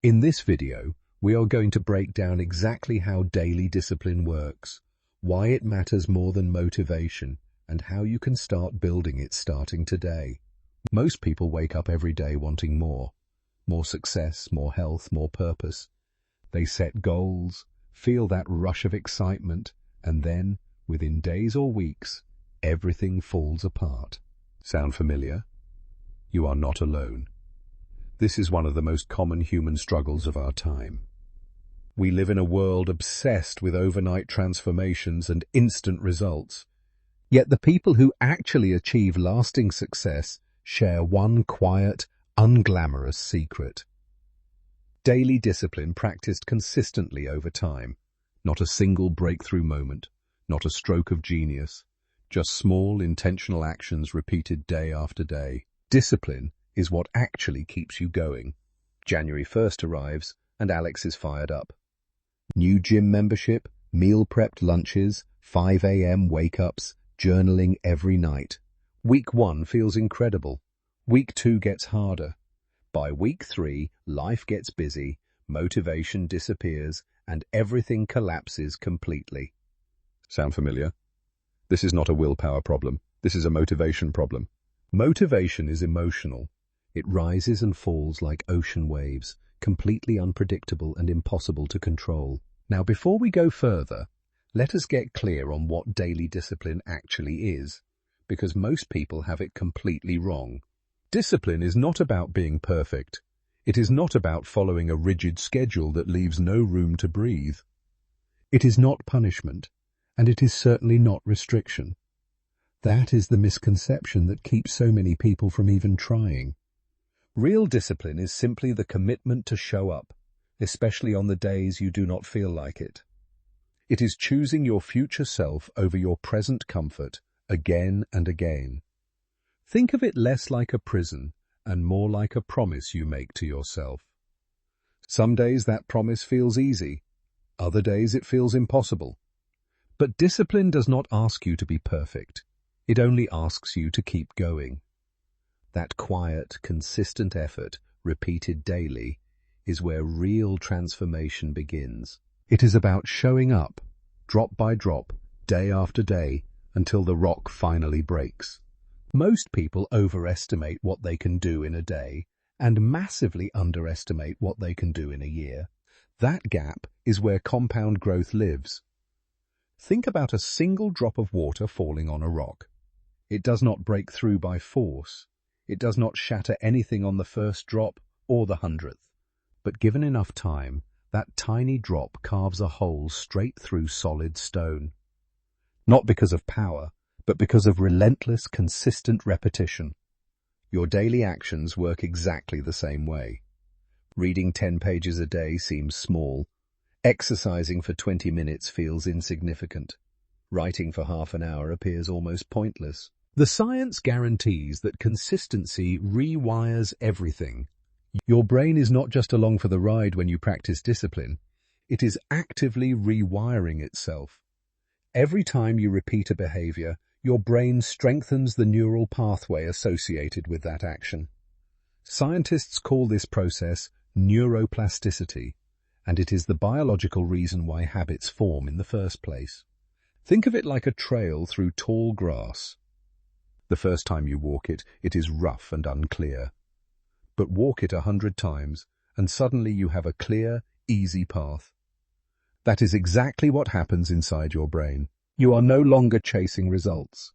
In this video, we are going to break down exactly how daily discipline works, why it matters more than motivation, and how you can start building it starting today. Most people wake up every day wanting more success, more health, more purpose. They set goals, feel that rush of excitement, and then, within days or weeks, everything falls apart. Sound familiar? You are not alone. This is one of the most common human struggles of our time. We live in a world obsessed with overnight transformations and instant results. Yet the people who actually achieve lasting success share one quiet, unglamorous secret. Daily discipline practiced consistently over time. Not a single breakthrough moment, not a stroke of genius, just small, intentional actions repeated day after day. Discipline is what actually keeps you going. January 1st arrives, and Alex is fired up. New gym membership, meal-prepped lunches, 5 a.m. wake-ups, journaling every night. Week 1 feels incredible. Week 2 gets harder. By week 3, life gets busy, motivation disappears, and everything collapses completely. Sound familiar? This is not a willpower problem. This is a motivation problem. Motivation is emotional. It rises and falls like ocean waves, completely unpredictable and impossible to control. Now, before we go further, let us get clear on what daily discipline actually is, because most people have it completely wrong. Discipline is not about being perfect. It is not about following a rigid schedule that leaves no room to breathe. It is not punishment, and it is certainly not restriction. That is the misconception that keeps so many people from even trying. Real discipline is simply the commitment to show up, especially on the days you do not feel like it. It is choosing your future self over your present comfort again and again. Think of it less like a prison and more like a promise you make to yourself. Some days that promise feels easy, other days it feels impossible. But discipline does not ask you to be perfect. It only asks you to keep going. That quiet, consistent effort, repeated daily, is where real transformation begins. It is about showing up, drop by drop, day after day, until the rock finally breaks. Most people overestimate what they can do in a day and massively underestimate what they can do in a year. That gap is where compound growth lives. Think about a single drop of water falling on a rock. It does not break through by force. It does not shatter anything on the first drop or the 100th. But given enough time, that tiny drop carves a hole straight through solid stone. Not because of power, but because of relentless, consistent repetition. Your daily actions work exactly the same way. Reading 10 pages a day seems small. Exercising for 20 minutes feels insignificant. Writing for half an hour appears almost pointless. The science guarantees that consistency rewires everything. Your brain is not just along for the ride when you practice discipline. It is actively rewiring itself. Every time you repeat a behavior, your brain strengthens the neural pathway associated with that action. Scientists call this process neuroplasticity, and it is the biological reason why habits form in the first place. Think of it like a trail through tall grass. The first time you walk it, it is rough and unclear. But walk it 100 times, and suddenly you have a clear, easy path. That is exactly what happens inside your brain. You are no longer chasing results.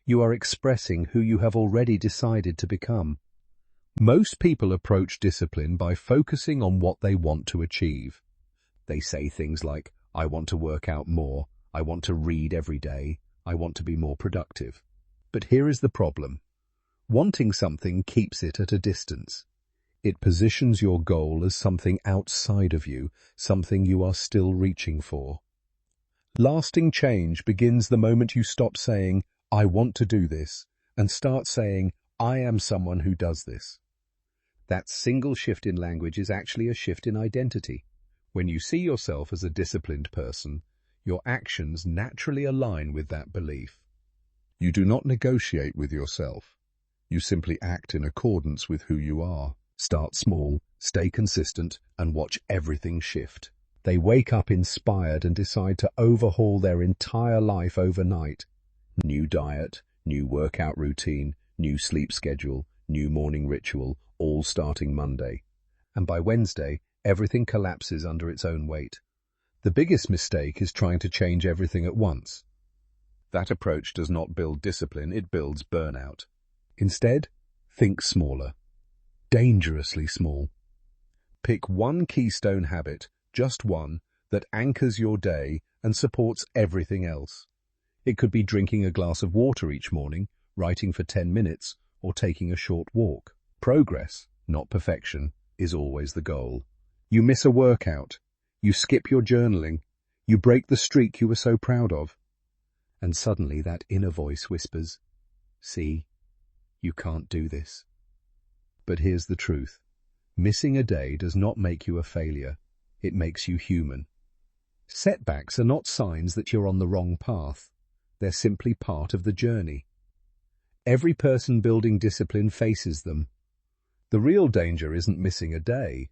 You are expressing who you have already decided to become. Most people approach discipline by focusing on what they want to achieve. They say things like, I want to work out more, I want to read every day, I want to be more productive. But here is the problem. Wanting something keeps it at a distance. It positions your goal as something outside of you, something you are still reaching for. Lasting change begins the moment you stop saying, I want to do this, and start saying, I am someone who does this. That single shift in language is actually a shift in identity. When you see yourself as a disciplined person, your actions naturally align with that belief. You do not negotiate with yourself. You simply act in accordance with who you are. Start small, stay consistent, and watch everything shift. They wake up inspired and decide to overhaul their entire life overnight. New diet, new workout routine, new sleep schedule, new morning ritual, all starting Monday. And by Wednesday, everything collapses under its own weight. The biggest mistake is trying to change everything at once. That approach does not build discipline, it builds burnout. Instead, think smaller. Dangerously small. Pick one keystone habit, just one, that anchors your day and supports everything else. It could be drinking a glass of water each morning, writing for 10 minutes, or taking a short walk. Progress, not perfection, is always the goal. You miss a workout, you skip your journaling, you break the streak you were so proud of. And suddenly that inner voice whispers, "See, you can't do this." But here's the truth. Missing a day does not make you a failure. It makes you human. Setbacks are not signs that you're on the wrong path. They're simply part of the journey. Every person building discipline faces them. The real danger isn't missing a day.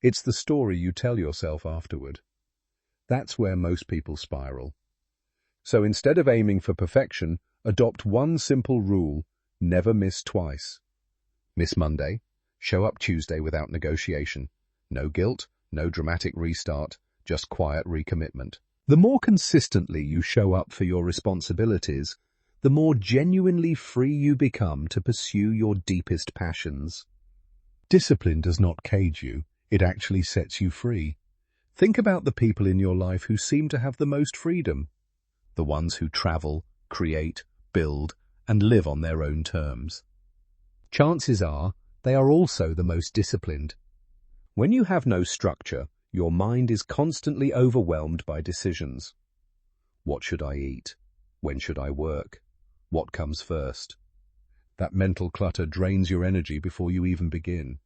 It's the story you tell yourself afterward. That's where most people spiral. So instead of aiming for perfection, adopt one simple rule: never miss twice. Miss Monday, show up Tuesday without negotiation. No guilt, no dramatic restart, just quiet recommitment. The more consistently you show up for your responsibilities, the more genuinely free you become to pursue your deepest passions. Discipline does not cage you, it actually sets you free. Think about the people in your life who seem to have the most freedom. The ones who travel, create, build, and live on their own terms. Chances are they are also the most disciplined. When you have no structure, your mind is constantly overwhelmed by decisions. What should I eat? When should I work? What comes first? That mental clutter drains your energy before you even begin.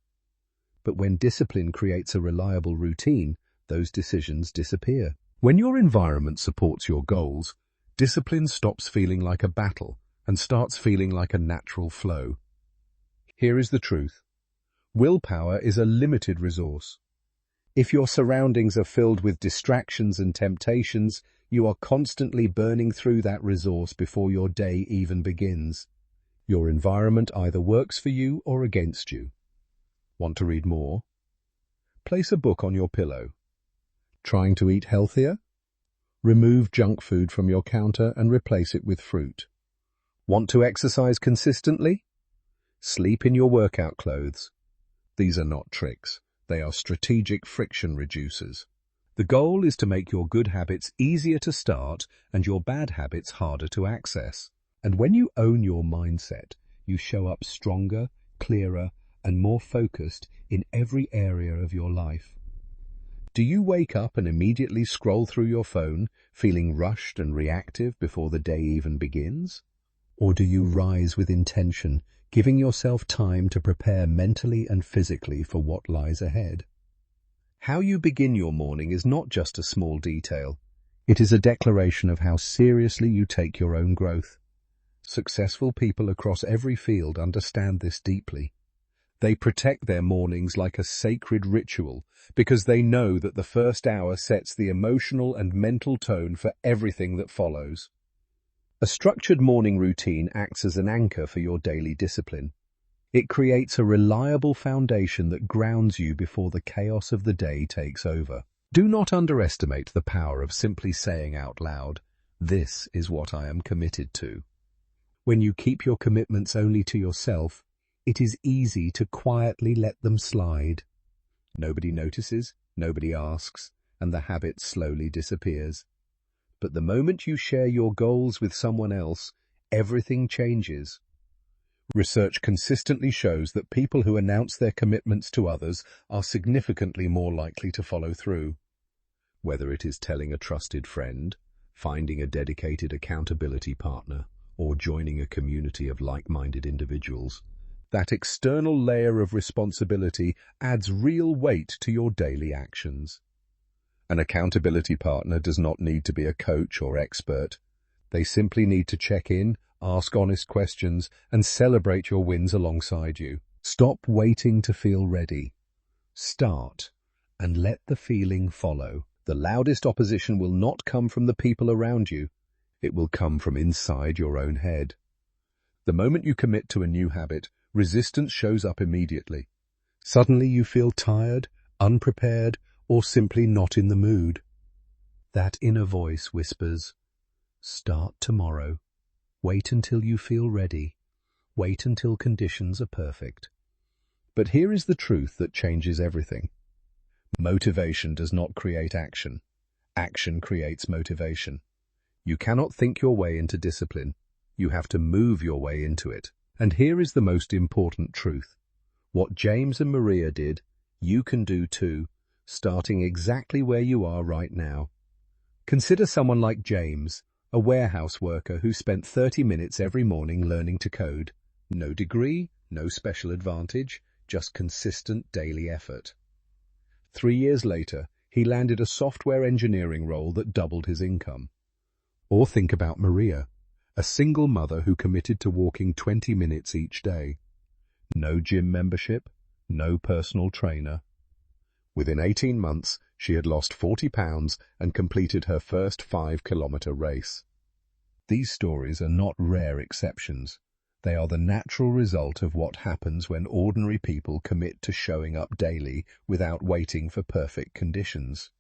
But when discipline creates a reliable routine, those decisions disappear. When your environment supports your goals, discipline stops feeling like a battle and starts feeling like a natural flow. Here is the truth. Willpower is a limited resource. If your surroundings are filled with distractions and temptations, you are constantly burning through that resource before your day even begins. Your environment either works for you or against you. Want to read more? Place a book on your pillow. Trying to eat healthier? Remove junk food from your counter and replace it with fruit. Want to exercise consistently? Sleep in your workout clothes. These are not tricks. They are strategic friction reducers. The goal is to make your good habits easier to start and your bad habits harder to access. And when you own your mindset, you show up stronger, clearer, and more focused in every area of your life. Do you wake up and immediately scroll through your phone, feeling rushed and reactive before the day even begins? Or do you rise with intention, giving yourself time to prepare mentally and physically for what lies ahead? How you begin your morning is not just a small detail. It is a declaration of how seriously you take your own growth. Successful people across every field understand this deeply. They protect their mornings like a sacred ritual because they know that the first hour sets the emotional and mental tone for everything that follows. A structured morning routine acts as an anchor for your daily discipline. It creates a reliable foundation that grounds you before the chaos of the day takes over. Do not underestimate the power of simply saying out loud, "This is what I am committed to." When you keep your commitments only to yourself, it is easy to quietly let them slide. Nobody notices, nobody asks, and the habit slowly disappears. But the moment you share your goals with someone else, everything changes. Research consistently shows that people who announce their commitments to others are significantly more likely to follow through. Whether it is telling a trusted friend, finding a dedicated accountability partner, or joining a community of like-minded individuals, that external layer of responsibility adds real weight to your daily actions. An accountability partner does not need to be a coach or expert. They simply need to check in, ask honest questions, and celebrate your wins alongside you. Stop waiting to feel ready. Start, and let the feeling follow. The loudest opposition will not come from the people around you. It will come from inside your own head. The moment you commit to a new habit, resistance shows up immediately. Suddenly you feel tired, unprepared, or simply not in the mood. That inner voice whispers, "Start tomorrow. Wait until you feel ready. Wait until conditions are perfect." But here is the truth that changes everything. Motivation does not create action. Action creates motivation. You cannot think your way into discipline. You have to move your way into it. And here is the most important truth. What James and Maria did, you can do too, starting exactly where you are right now. Consider someone like James, a warehouse worker who spent 30 minutes every morning learning to code. No degree, no special advantage, just consistent daily effort. 3 years later, he landed a software engineering role that doubled his income. Or think about Maria, a single mother who committed to walking 20 minutes each day. No gym membership, no personal trainer. Within 18 months, she had lost 40 pounds and completed her first 5-kilometer race. These stories are not rare exceptions. They are the natural result of what happens when ordinary people commit to showing up daily without waiting for perfect conditions.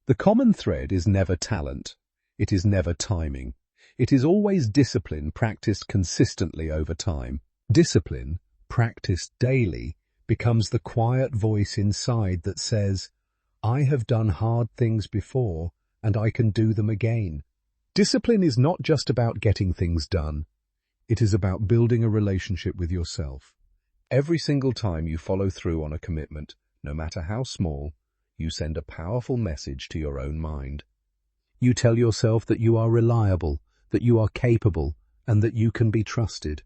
The common thread is never talent. It is never timing. It is always discipline practiced consistently over time. Discipline, practiced daily, becomes the quiet voice inside that says, "I have done hard things before, and I can do them again." Discipline is not just about getting things done. It is about building a relationship with yourself. Every single time you follow through on a commitment, no matter how small, you send a powerful message to your own mind. You tell yourself that you are reliable, that you are capable, and that you can be trusted.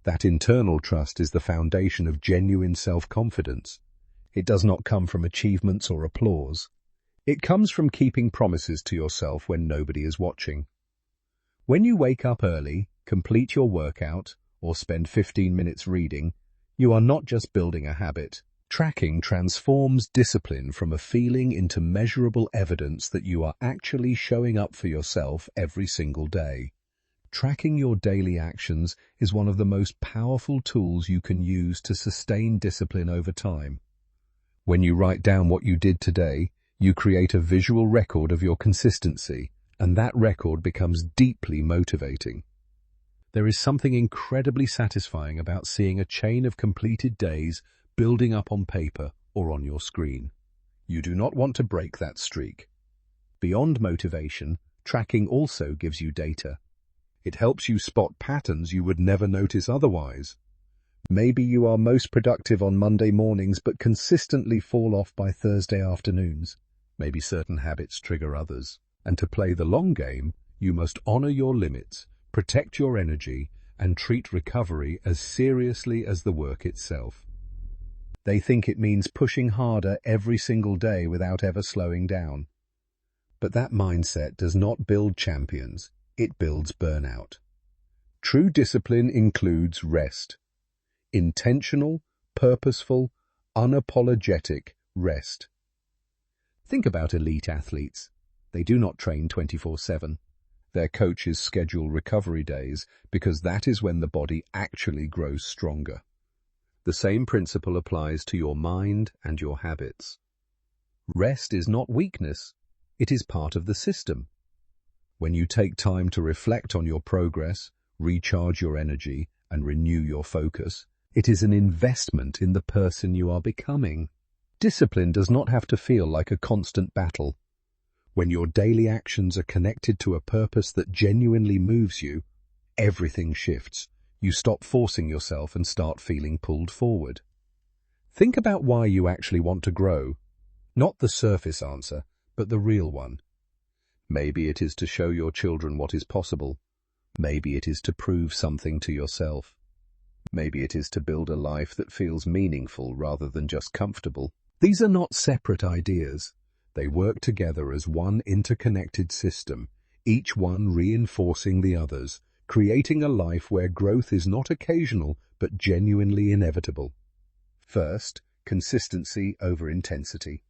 That internal trust is the foundation of genuine self-confidence. It does not come from achievements or applause. It comes from keeping promises to yourself when nobody is watching. When you wake up early, complete your workout, or spend 15 minutes reading, you are not just building a habit. Tracking transforms discipline from a feeling into measurable evidence that you are actually showing up for yourself every single day. Tracking your daily actions is one of the most powerful tools you can use to sustain discipline over time. When you write down what you did today, you create a visual record of your consistency, and that record becomes deeply motivating. There is something incredibly satisfying about seeing a chain of completed days building up on paper or on your screen. You do not want to break that streak. Beyond motivation, tracking also gives you data. It helps you spot patterns you would never notice otherwise. Maybe you are most productive on Monday mornings but consistently fall off by Thursday afternoons. Maybe certain habits trigger others. And to play the long game, you must honor your limits, protect your energy, and treat recovery as seriously as the work itself. They think it means pushing harder every single day without ever slowing down. But that mindset does not build champions, it builds burnout. True discipline includes rest. Intentional, purposeful, unapologetic rest. Think about elite athletes. They do not train 24/7. Their coaches schedule recovery days because that is when the body actually grows stronger. The same principle applies to your mind and your habits. Rest is not weakness. It is part of the system. When you take time to reflect on your progress, recharge your energy, and renew your focus, it is an investment in the person you are becoming. Discipline does not have to feel like a constant battle. When your daily actions are connected to a purpose that genuinely moves you, everything shifts. You stop forcing yourself and start feeling pulled forward. Think about why you actually want to grow. Not the surface answer, but the real one. Maybe it is to show your children what is possible. Maybe it is to prove something to yourself. Maybe it is to build a life that feels meaningful rather than just comfortable. These are not separate ideas. They work together as one interconnected system, each one reinforcing the others, creating a life where growth is not occasional but genuinely inevitable. First, consistency over intensity.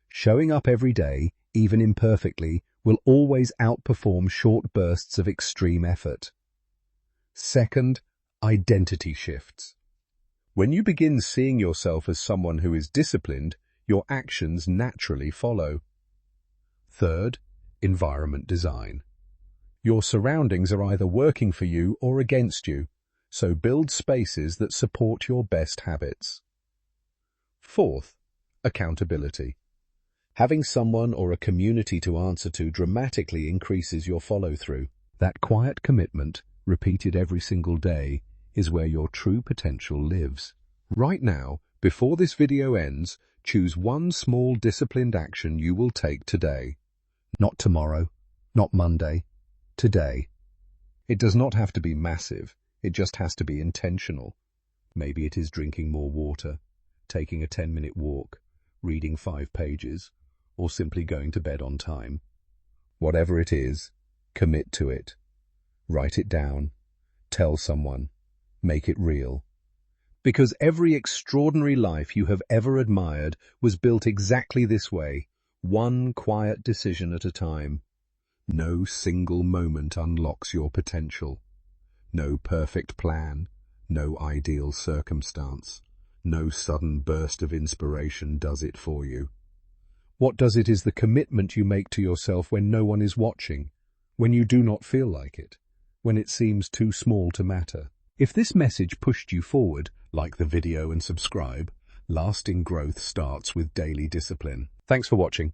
Showing up every day, even imperfectly, will always outperform short bursts of extreme effort. Second, identity shifts. When you begin seeing yourself as someone who is disciplined, your actions naturally follow. Third, environment design. Your surroundings are either working for you or against you, so build spaces that support your best habits. Fourth, accountability. Having someone or a community to answer to dramatically increases your follow-through. That quiet commitment, repeated every single day, is where your true potential lives. Right now, before this video ends, choose one small disciplined action you will take today. Not tomorrow, not Monday, today. It does not have to be massive, it just has to be intentional. Maybe it is drinking more water, taking a 10-minute walk, reading 5 pages, or simply going to bed on time. Whatever it is, commit to it. Write it down. Tell someone. Make it real. Because every extraordinary life you have ever admired was built exactly this way, one quiet decision at a time. No single moment unlocks your potential. No perfect plan, no ideal circumstance, no sudden burst of inspiration does it for you. What does it is the commitment you make to yourself when no one is watching, when you do not feel like it, when it seems too small to matter. If this message pushed you forward, like the video and subscribe. Lasting growth starts with daily discipline. Thanks for watching.